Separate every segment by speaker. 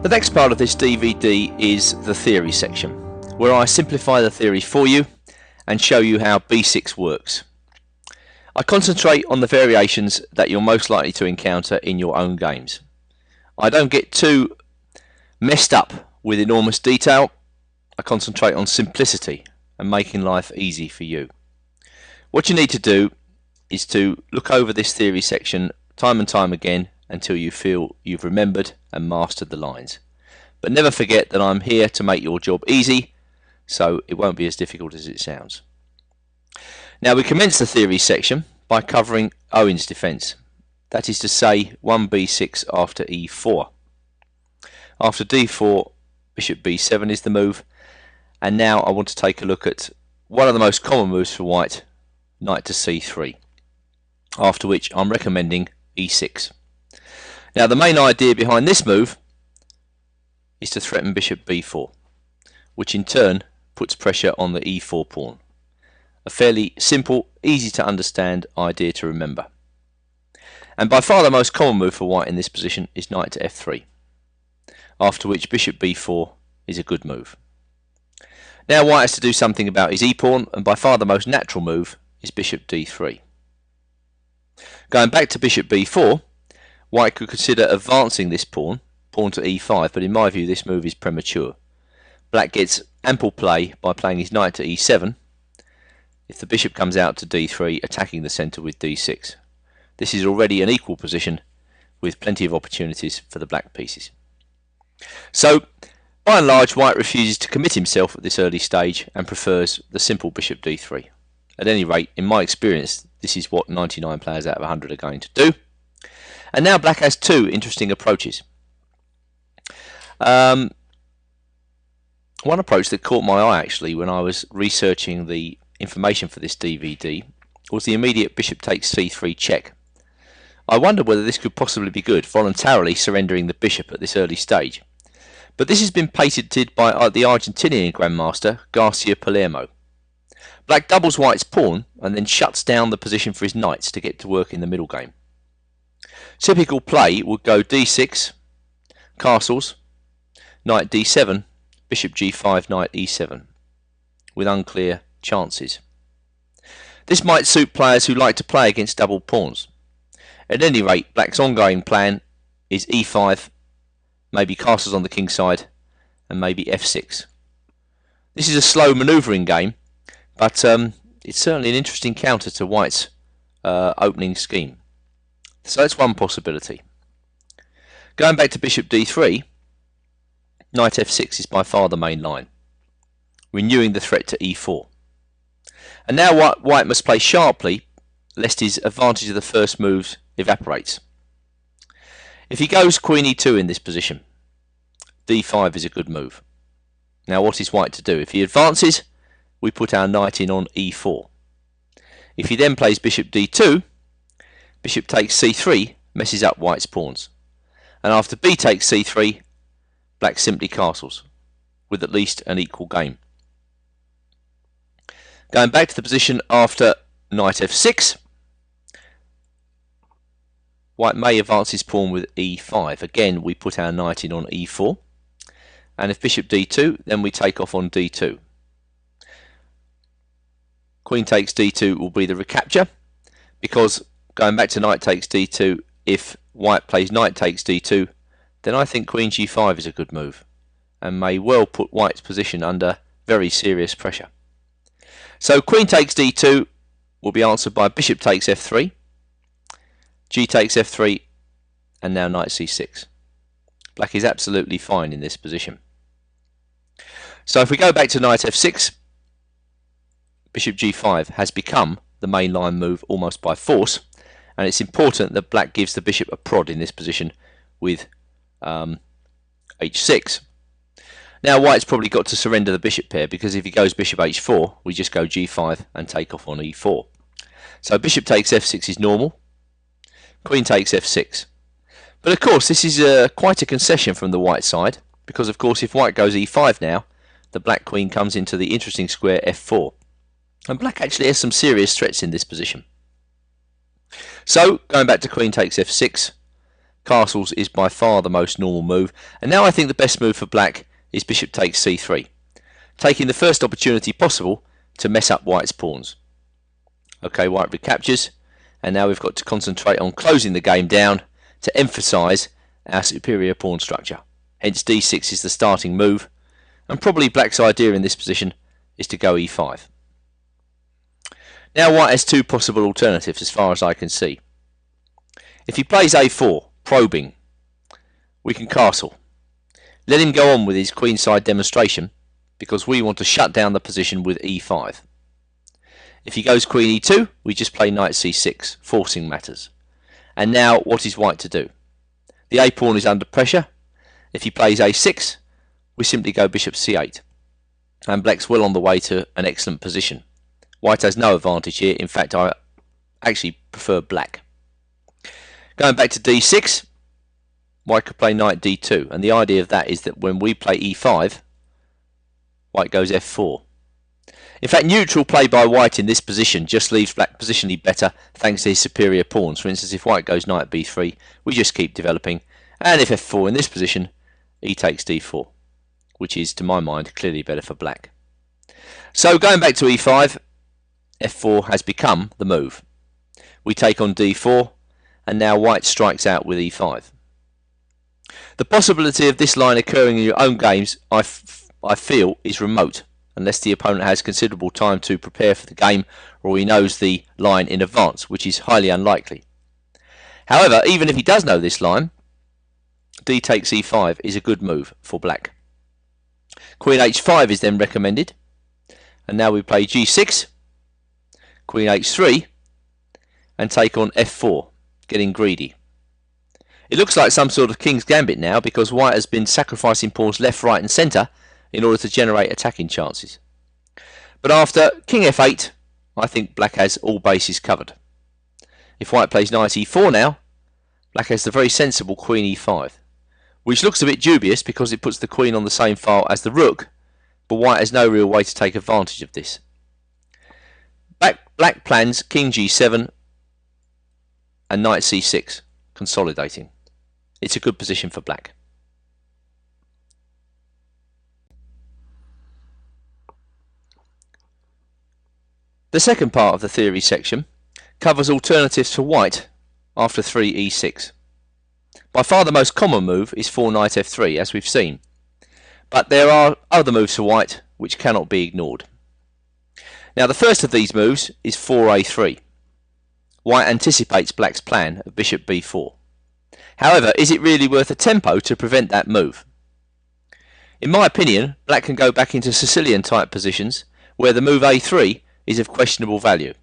Speaker 1: The next part of this DVD is the theory section, where I simplify the theory for you and show you how B6 works. I concentrate on the variations that you're most likely to encounter in your own games. I don't get too messed up with enormous detail. I concentrate on simplicity and making life easy for you. What you need to do is to look over this theory section time and time again until you feel you've remembered and mastered the lines. But never forget that I'm here to make your job easy, so it won't be as difficult as it sounds. Now we commence the theory section by covering Owens' defence. That is to say 1b6 after e4. After d4, bishop b7 is the move, and now I want to take a look at one of the most common moves for white, knight to c3, after which I'm recommending e6. Now the main idea behind this move is to threaten bishop b4, which in turn puts pressure on the e4 pawn. A fairly simple, easy to understand idea to remember. And by far the most common move for white in this position is knight to f3, after which bishop b4 is a good move. Now white has to do something about his e-pawn, and by far the most natural move is bishop d3. Going back to bishop b4, white could consider advancing this pawn to e5, but in my view this move is premature. Black gets ample play by playing his knight to e7 if the bishop comes out to d3, attacking the centre with d6. This is already an equal position with plenty of opportunities for the black pieces. So by and large white refuses to commit himself at this early stage and prefers the simple bishop d3. At any rate, in my experience, this is what 99 players out of 100 are going to do. And now black has two interesting approaches. One approach that caught my eye actually when I was researching the information for this DVD was the immediate bishop takes c3 check. I wondered whether this could possibly be good, voluntarily surrendering the bishop at this early stage. But this has been patented by the Argentinian grandmaster Garcia Palermo. Black doubles white's pawn and then shuts down the position for his knights to get to work in the middle game. Typical play would go d6, castles, knight d7, bishop g5, knight e7, with unclear chances. This might suit players who like to play against double pawns. At any rate, black's ongoing plan is e5, maybe castles on the king side, and maybe f6. This is a slow manoeuvring game, but it's certainly an interesting counter to white's opening scheme. So that's one possibility. Going back to bishop d3, knight f6 is by far the main line, renewing the threat to e4. And now white must play sharply lest his advantage of the first moves evaporates. If he goes queen e2 in this position, d5 is a good move. Now what is white to do? If he advances, we put our knight in on e4. If he then plays bishop d2, bishop takes c3 messes up white's pawns. And after b takes c3, black simply castles, with at least an equal game. Going back to the position after knight f6, white may advance his pawn with e5. Again, we put our knight in on e4. And if bishop d2, then we take off on d2. Queen takes d2 will be the recapture, because going back to knight takes d2, if white plays knight takes d2, then I think queen g5 is a good move, and may well put white's position under very serious pressure. So queen takes d2 will be answered by bishop takes f3, g takes f3, and now knight c6. Black is absolutely fine in this position. So if we go back to knight f6, bishop g5 has become the main line move almost by force, and it's important that black gives the bishop a prod in this position with h6. Now white's probably got to surrender the bishop pair, because if he goes bishop h4, we just go g5 and take off on e4. So bishop takes f6 is normal, queen takes f6. But of course this is quite a concession from the white side, because of course if white goes e5 now, the black queen comes into the interesting square f4. And black actually has some serious threats in this position. So going back to queen takes f6, castles is by far the most normal move, and now I think the best move for black is bishop takes c3, taking the first opportunity possible to mess up white's pawns. Okay, white recaptures, and now we've got to concentrate on closing the game down to emphasise our superior pawn structure. Hence d6 is the starting move, and probably black's idea in this position is to go e5. Now white has two possible alternatives as far as I can see. If he plays a4, probing, we can castle. Let him go on with his queenside demonstration, because we want to shut down the position with e5. If he goes queen e2, we just play knight c6, forcing matters. And now what is white to do? The a pawn is under pressure. If he plays a6, we simply go bishop c8. And black's well on the way to an excellent position. White has no advantage here. In fact, I actually prefer black. Going back to d6, white could play knight d2. And the idea of that is that when we play e5, white goes f4. In fact, neutral play by white in this position just leaves black positionally better thanks to his superior pawns. For instance, if white goes knight b3, we just keep developing. And if f4 in this position, e takes d4, which is, to my mind, clearly better for black. So going back to e5, f4 has become the move. We take on d4, and now white strikes out with e5. The possibility of this line occurring in your own games, I feel, is remote, unless the opponent has considerable time to prepare for the game, or he knows the line in advance, which is highly unlikely. However, even if he does know this line, d takes e5 is a good move for black. Queen h5 is then recommended, and now we play g6, queen h3, and take on f4, getting greedy. It looks like some sort of king's gambit now, because white has been sacrificing pawns left, right and centre in order to generate attacking chances. But after king f8, I think black has all bases covered. If white plays knight e4 now, black has the very sensible queen e5, which looks a bit dubious because it puts the queen on the same file as the rook, but white has no real way to take advantage of this. Black plans king g7 and knight c6, consolidating. It's a good position for black. The second part of the theory section covers alternatives for white after 3e6. By far the most common move is 4 knight f3, as we've seen, but there are other moves for white which cannot be ignored. Now the first of these moves is 4a3. White anticipates black's plan of bishop b4. However, is it really worth a tempo to prevent that move? In my opinion, black can go back into Sicilian type positions where the move a3 is of questionable value.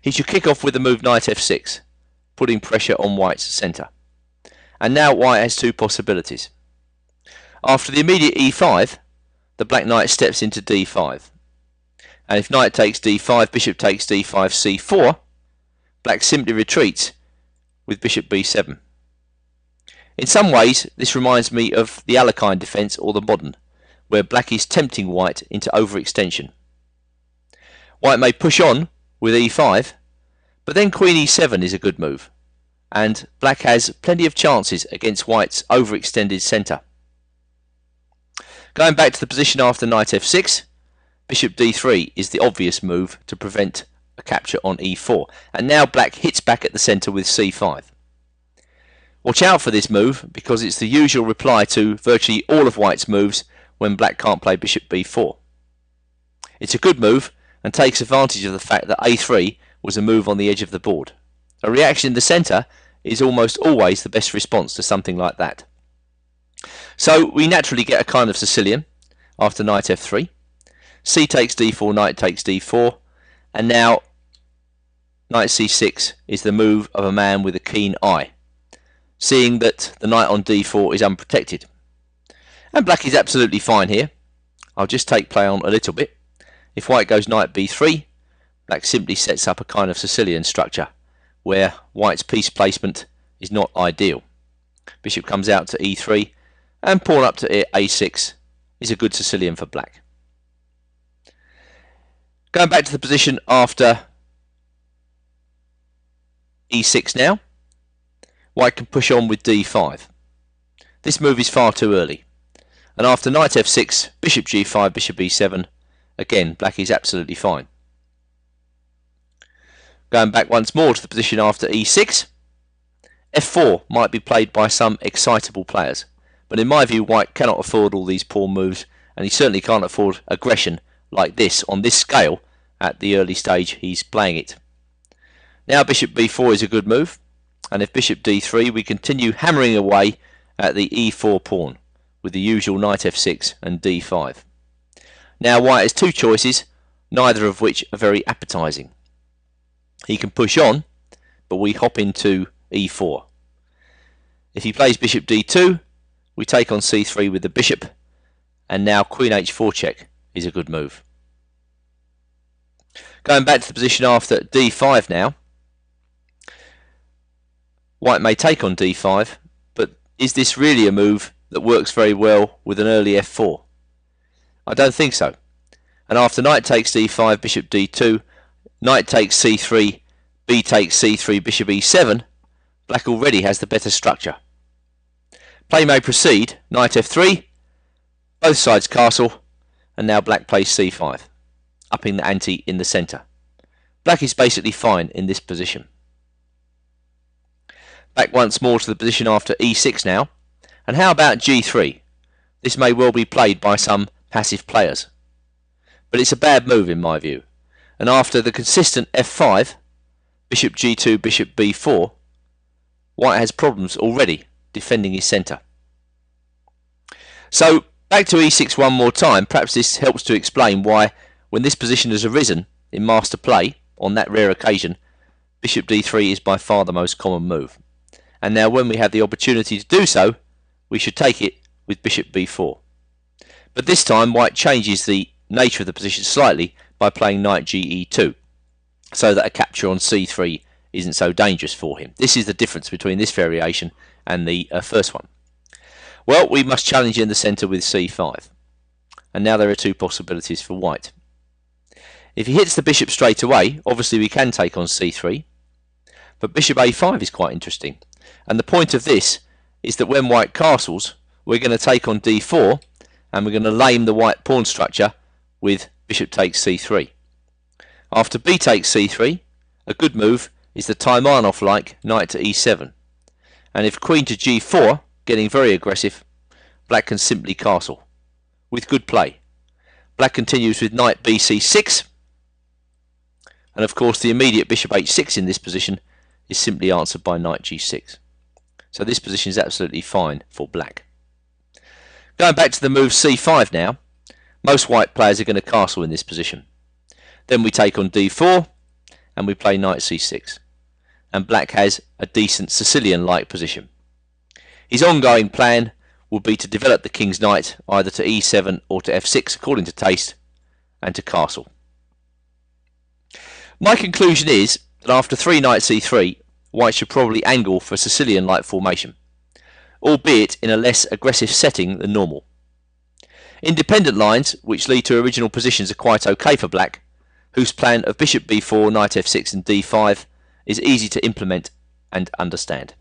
Speaker 1: He should kick off with the move knight f6, putting pressure on white's centre. And now white has two possibilities. After the immediate e5, the black knight steps into d5. And if knight takes d5, bishop takes d5, c4, black simply retreats with bishop b7. In some ways, this reminds me of the Alekhine defence or the modern, where black is tempting white into overextension. White may push on with e5, but then queen e7 is a good move, and black has plenty of chances against white's overextended centre. Going back to the position after knight f6, bishop d3 is the obvious move to prevent a capture on e4, and now black hits back at the centre with c5. Watch out for this move, because it's the usual reply to virtually all of white's moves when black can't play bishop b4. It's a good move and takes advantage of the fact that a3 was a move on the edge of the board. A reaction in the centre is almost always the best response to something like that. So we naturally get a kind of Sicilian after knight f3. C takes d4, knight takes d4, and now knight c6 is the move of a man with a keen eye, seeing that the knight on d4 is unprotected. And black is absolutely fine here. I'll just take play on a little bit. If white goes knight b3, black simply sets up a kind of Sicilian structure where white's piece placement is not ideal. Bishop comes out to e3, and pawn up to a6 is a good Sicilian for black. Going back to the position after e6 now, white can push on with d5. This move is far too early, and after knight f6, bishop g5, bishop e7, again black is absolutely fine. Going back once more to the position after e6, f4 might be played by some excitable players, but in my view white cannot afford all these poor moves, and he certainly can't afford aggression like this on this scale at the early stage he's playing it. Now bishop b4 is a good move, and if bishop d3 we continue hammering away at the e4 pawn with the usual knight f6 and d5. Now white has two choices, neither of which are very appetizing. He can push on, but we hop into e4. If he plays bishop d2, we take on c3 with the bishop, and now queen h4 check is a good move. Going back to the position after d5 now, white may take on d5, but is this really a move that works very well with an early f4? I don't think so. And after knight takes d5, bishop d2, knight takes c3, b takes c3, bishop e7, black already has the better structure. Play may proceed, knight f3, both sides castle, and now black plays c5, upping the ante in the centre. Black is basically fine in this position. Back once more to the position after e6 now, and how about g3? This may well be played by some passive players, but it's a bad move in my view, and after the consistent f5, bishop g2, bishop b4, white has problems already defending his centre. So back to e6 one more time. Perhaps this helps to explain why, when this position has arisen in master play on that rare occasion, bishop d3 is by far the most common move. And now when we have the opportunity to do so, we should take it with bishop b4. But this time white changes the nature of the position slightly by playing knight ge2, so that a capture on c3 isn't so dangerous for him. This is the difference between this variation and the first one. Well, we must challenge in the centre with c5, and now there are two possibilities for white. If he hits the bishop straight away, obviously we can take on c3, but bishop a5 is quite interesting, and the point of this is that when white castles, we're going to take on d4, and we're going to lame the white pawn structure with bishop takes c3. After b takes c3, a good move is the Taimanov-like knight to e7, and if queen to g4, getting very aggressive, black can simply castle with good play. Black continues with knight bc6, and of course the immediate bishop h6 in this position is simply answered by knight g6. So this position is absolutely fine for black. Going back to the move c5 now, most white players are going to castle in this position. Then we take on d4 and we play knight c6, and black has a decent Sicilian-like position. His ongoing plan will be to develop the king's knight either to e7 or to f6 according to taste, and to castle. My conclusion is that after 3 knight c3, white should probably angle for a Sicilian-like formation, albeit in a less aggressive setting than normal. Independent lines which lead to original positions are quite okay for black, whose plan of bishop b4, knight f6 and d5 is easy to implement and understand.